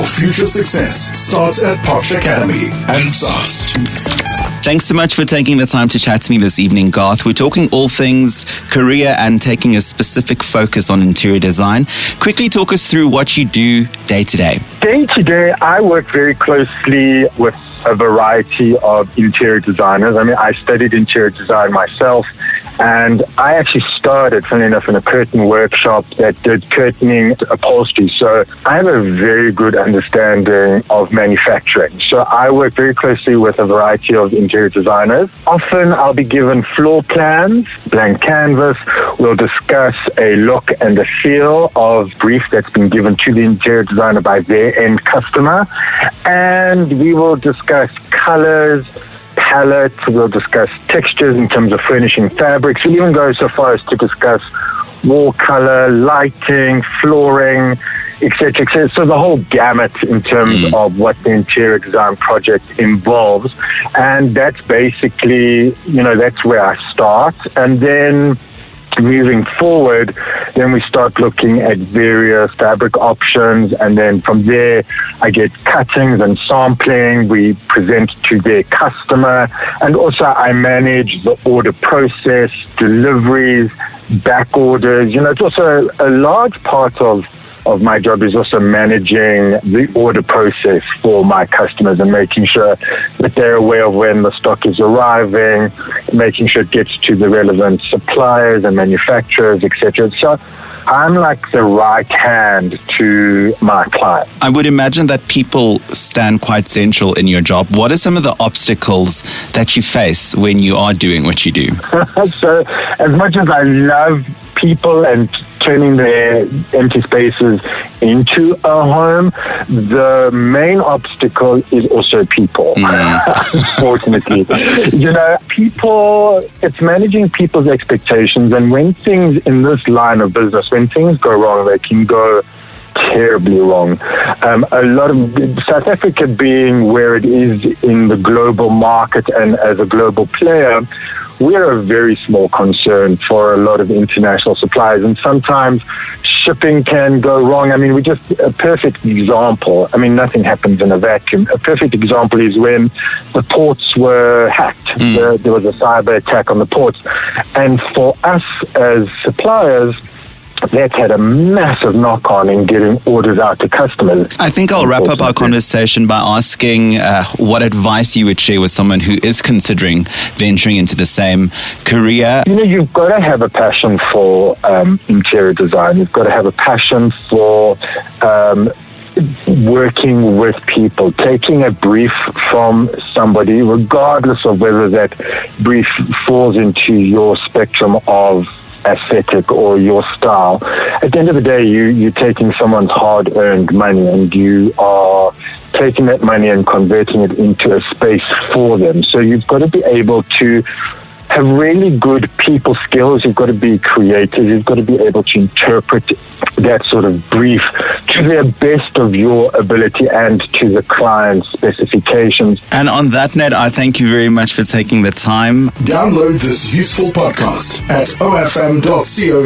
future success starts at Potch Academy and SAAHST. Thanks so much for taking the time to chat to me this evening, Garth. We're talking all things career and taking a specific focus on interior design. Quickly talk us through what you do day to day. Day to day, I work very closely with a variety of interior designers. I mean, I studied interior design myself, and I actually started, funny enough, in a curtain workshop that did curtaining upholstery. So I have a very good understanding of manufacturing. So I work very closely with a variety of interior designers. Often I'll be given floor plans, blank canvas. We'll discuss a look and a feel of brief that's been given to the interior designer by their end customer. And we will discuss colors, palettes, we'll discuss textures in terms of furnishing fabrics. We'll even go so far as to discuss wall color, lighting, flooring, etc., etc. So the whole gamut in terms of what the interior design project involves. And that's basically, that's where I start. And then moving forward, then we start looking at various fabric options, and then from there I get cuttings and sampling. We present to their customer, and also I manage the order process, deliveries, back orders. It's also a large part of my job is also managing the order process for my customers and making sure that they're aware of when the stock is arriving, making sure it gets to the relevant suppliers and manufacturers, etc. So I'm like the right hand to my client. I would imagine that people stand quite central in your job. What are some of the obstacles that you face when you are doing what you do? So as much as I love people and turning their empty spaces into a home, the main obstacle is also people, unfortunately. People, it's managing people's expectations, and when things in this line of business, when things go wrong, they can go terribly wrong. A lot of South Africa being where it is in the global market and as a global player, we're a very small concern for a lot of international suppliers, and sometimes shipping can go wrong. I mean, a perfect example, nothing happens in a vacuum. A perfect example is when the ports were hacked. There was a cyber attack on the ports. And for us as suppliers, that's had a massive knock-on in getting orders out to customers. I think I'll wrap up our conversation by asking what advice you would share with someone who is considering venturing into the same career. You've got to have a passion for interior design. You've got to have a passion for working with people, taking a brief from somebody, regardless of whether that brief falls into your spectrum of aesthetic or your style. At the end of the day, you're taking someone's hard-earned money, and you are taking that money and converting it into a space for them. So you've got to be able to have really good people skills. You've got to be creative. You've got to be able to interpret that sort of brief to the best of your ability and to the client's specifications. And on that note, I thank you very much for taking the time. Download this useful podcast at ofm.co.za.